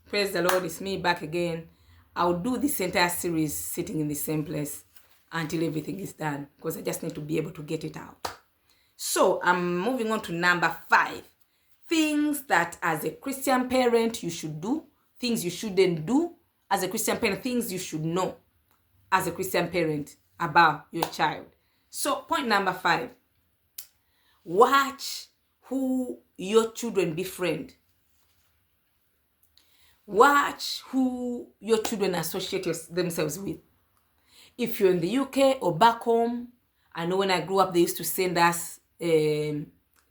Praise the Lord, it's me back again. I'll do this entire series sitting in the same place until everything is done, because I just need to be able to get it out. So I'm moving on to number 5. Things that as a Christian parent you should do, things you shouldn't do as a Christian parent, things you should know as a Christian parent about your child. So point number 5, watch who your children befriend. Watch who your children associate themselves with. If you're in the UK or back home, I know when I grew up, they used to send us, here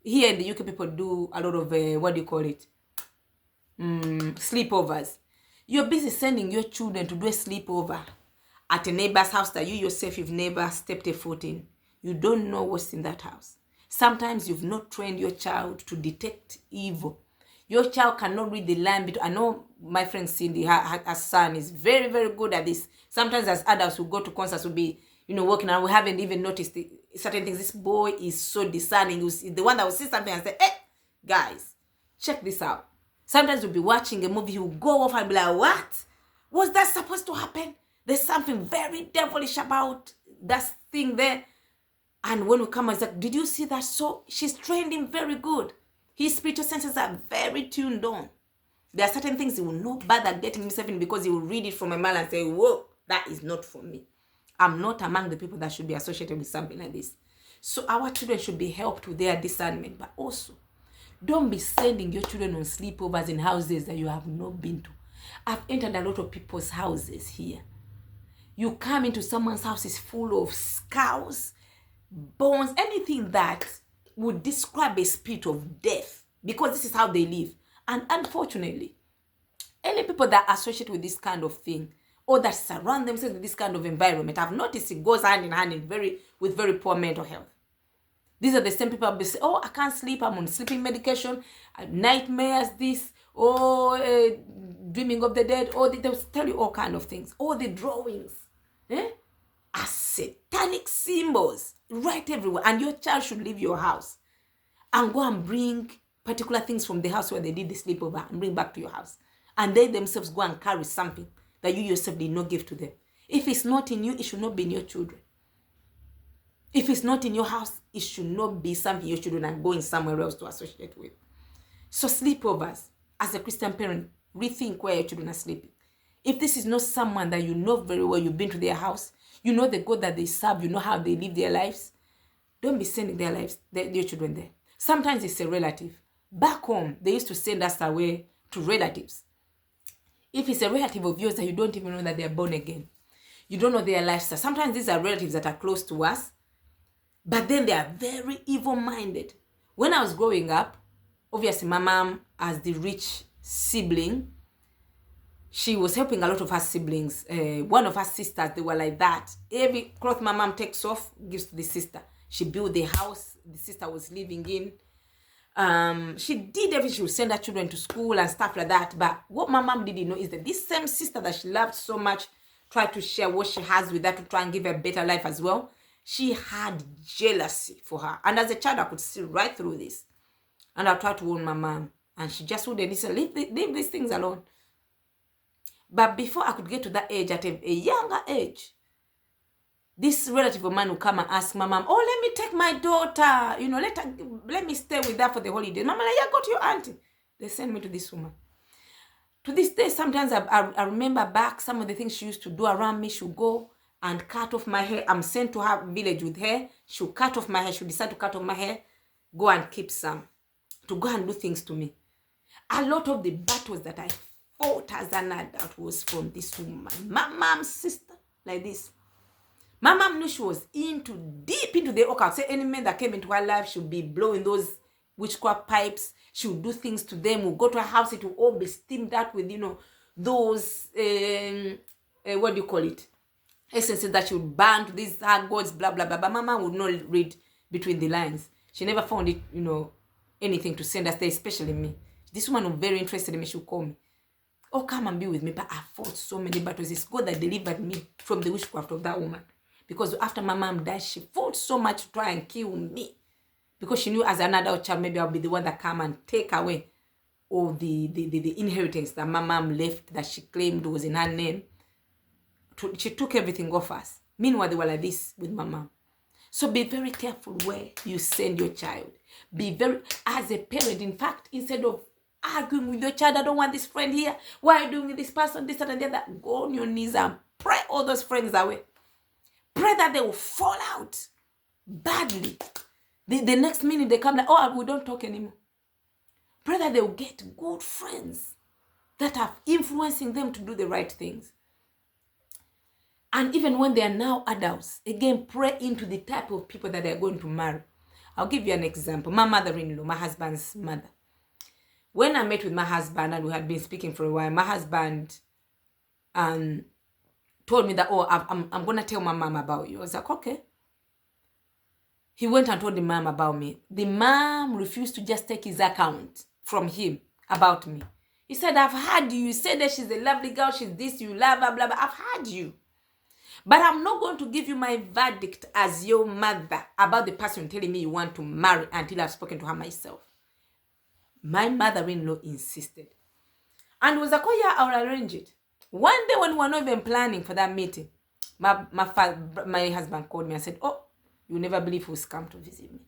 in the UK, people do a lot of, sleepovers. You're busy sending your children to do a sleepover at a neighbor's house that you yourself, you've never stepped a foot in. You don't know what's in that house. Sometimes you've not trained your child to detect evil. Your child cannot read the line between. I know my friend Cindy, her son is very, very good at this. Sometimes as adults who go to concerts will be, walking around, we haven't even noticed certain things. This boy is so discerning. He's the one that will see something and say, hey, guys, check this out. Sometimes we'll be watching a movie, he will go off and be like, what? Was that supposed to happen? There's something very devilish about that thing there. And when we come, it's like, did you see that? So she's trained him very good. His spiritual senses are very tuned on. There are certain things he will not bother getting himself in, because he will read it from a mile and say, whoa, that is not for me. I'm not among the people that should be associated with something like this. So our children should be helped with their discernment. But also, don't be sending your children on sleepovers in houses that you have not been to. I've entered a lot of people's houses here. You come into someone's house, is full of skulls, bones, anything that would describe a spirit of death, because this is how they live. And unfortunately, any people that associate with this kind of thing, or that surround themselves with this kind of environment, I've noticed it goes hand in hand with very poor mental health. These are the same people who say, oh, I can't sleep, I'm on sleeping medication, nightmares, this, dreaming of the dead, or they'll tell you all kind of things. All the drawings are satanic symbols right everywhere. And your child should leave your house and go and bring particular things from the house where they did the sleepover and bring back to your house. And they themselves go and carry something that you yourself did not give to them. If it's not in you, it should not be in your children. If it's not in your house, it should not be something your children are going somewhere else to associate with. So sleepovers, as a Christian parent, rethink where your children are sleeping. If this is not someone that you know very well, you've been to their house, you know the God that they serve, you know how they live their lives, don't be sending your children there. Sometimes it's a relative. Back home, they used to send us away to relatives. If it's a relative of yours that you don't even know that they're born again, you don't know their lifestyle. Sometimes these are relatives that are close to us, but then they are very evil-minded. When I was growing up, obviously my mom, as the rich sibling, she was helping a lot of her siblings. One of her sisters, they were like that. Every cloth my mom takes off, gives to the sister. She built the house the sister was living in. She did everything. She would send her children to school and stuff like that. But what my mom didn't know is that this same sister that she loved so much tried to share what she has with her to try and give her a better life as well. She had jealousy for her. And as a child, I could see right through this. And I tried to warn my mom. And she just wouldn't listen. Leave these things alone. But before I could get to that age, at a younger age, this relative of mine would come and ask my mom, oh, let me take my daughter, let me stay with her for the holiday. Mama, like, yeah, go to your auntie. They send me to this woman. To this day, sometimes I remember back some of the things she used to do around me. She would go and cut off my hair. I'm sent to her village with her. She would cut off my hair. She would decide to cut off my hair, go and keep some, to go and do things to me. A lot of the battles that I fought as an adult was from this woman. My mom's sister, like this. My mom knew she was deep into the occult. Say any man that came into her life, she would be blowing those witchcraft pipes. She would do things to them. We'll go to her house. It will all be steamed out with, those, essences that she would burn to these her gods, blah, blah, blah. But my mom would not read between the lines. She never found it, anything to send us there, especially me. This woman was very interested in me. She would call me. Oh, come and be with me. But I fought so many battles. It's God that delivered me from the witchcraft of that woman. Because after my mom died, she fought so much to try and kill me. Because she knew as an adult child, maybe I'll be the one that come and take away or the inheritance that my mom left that she claimed was in her name. She took everything off us. Meanwhile, they were like this with my mom. So be very careful where you send your child. Be very, as a parent, in fact, instead of arguing with your child, I don't want this friend here, why are you doing with this person, this and the other, go on your knees and pray all those friends away. Pray that they will fall out badly. The next minute they come like, oh, we don't talk anymore. Pray that they will get good friends that are influencing them to do the right things. And even when they are now adults, again, pray into the type of people that they are going to marry. I'll give you an example. My mother-in-law, my husband's mother. When I met with my husband and we had been speaking for a while, my husband told me that, oh, I'm going to tell my mom about you. I was like, okay. He went and told the mom about me. The mom refused to just take his account from him about me. He said, I've heard you. You said that she's a lovely girl. She's this, you love her, blah, blah. I've heard you. But I'm not going to give you my verdict as your mother about the person telling me you want to marry until I've spoken to her myself. My mother-in-law insisted. And was like, oh yeah, I'll arrange it. One day when we were not even planning for that meeting, my husband called me and said, oh, you'll never believe who's come to visit me.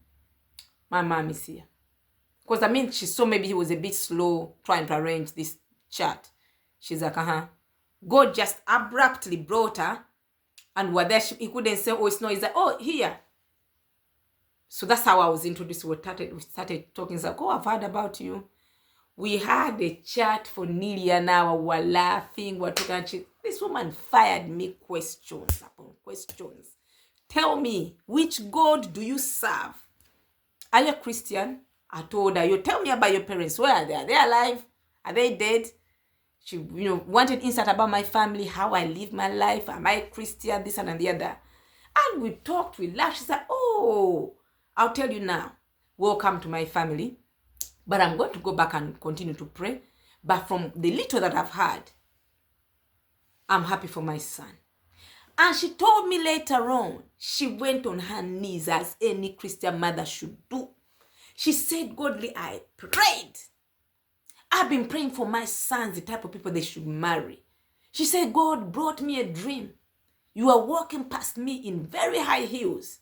My mom is here. Because I mean, she saw maybe he was a bit slow trying to arrange this chat. She's like, God just abruptly brought her. And were there, he couldn't say, oh, it's not. He's like, oh, here. So that's how I was introduced. We started talking. It's like, oh, I've heard about you. We had a chat for nearly an hour. We were laughing. We were talking. This woman fired me questions upon questions. Tell me, which God do you serve? Are you a Christian? I told her, you tell me about your parents. Where are they? Are they alive? Are they dead? She, wanted insight about my family, how I live my life. Am I Christian? This and the other. And we talked, we laughed. She said, oh, I'll tell you now. Welcome to my family. But I'm going to go back and continue to pray. But from the little that I've heard, I'm happy for my son. And she told me later on, she went on her knees as any Christian mother should do. She said, Godly, I prayed. I've been praying for my sons, the type of people they should marry. She said, God brought me a dream. You are walking past me in very high heels.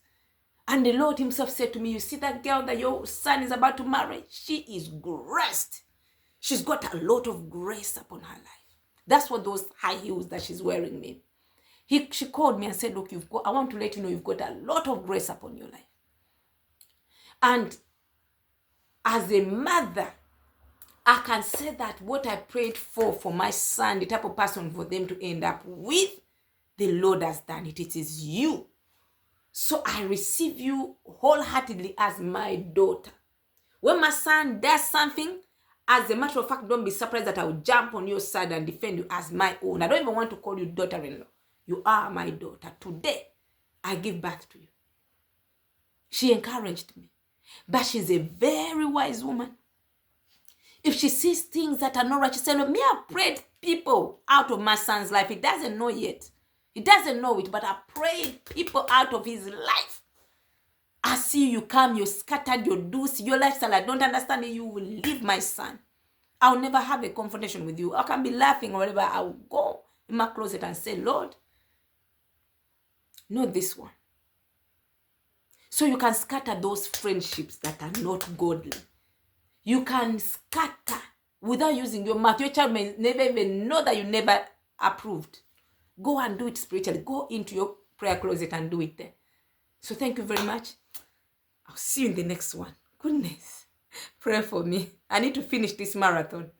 And the Lord himself said to me, you see that girl that your son is about to marry? She is graced. She's got a lot of grace upon her life. That's what those high heels that she's wearing mean. She called me and said, look, I want to let you know you've got a lot of grace upon your life. And as a mother, I can say that what I prayed for my son, the type of person for them to end up with, the Lord has done it. It is you. So I receive you wholeheartedly as my daughter. When my son does something, as a matter of fact, don't be surprised that I will jump on your side and defend you as my own. I don't even want to call you daughter-in-law. You are my daughter. Today, I give birth to you. She encouraged me. But she's a very wise woman. If she sees things that are not right, she said, me, I prayed people out of my son's life. He doesn't know yet. He doesn't know it, but I prayed people out of his life. I see you come, you scattered your do's, your lifestyle. I don't understand it. You will leave my son. I'll never have a confrontation with you. I can be laughing or whatever. I will go in my closet and say, Lord, not this one. So you can scatter those friendships that are not godly. You can scatter without using your mouth. Your child may never even know that you never approved. Go and do it spiritually. Go into your prayer closet and do it there. So thank you very much. I'll see you in the next one. Goodness. Pray for me. I need to finish this marathon.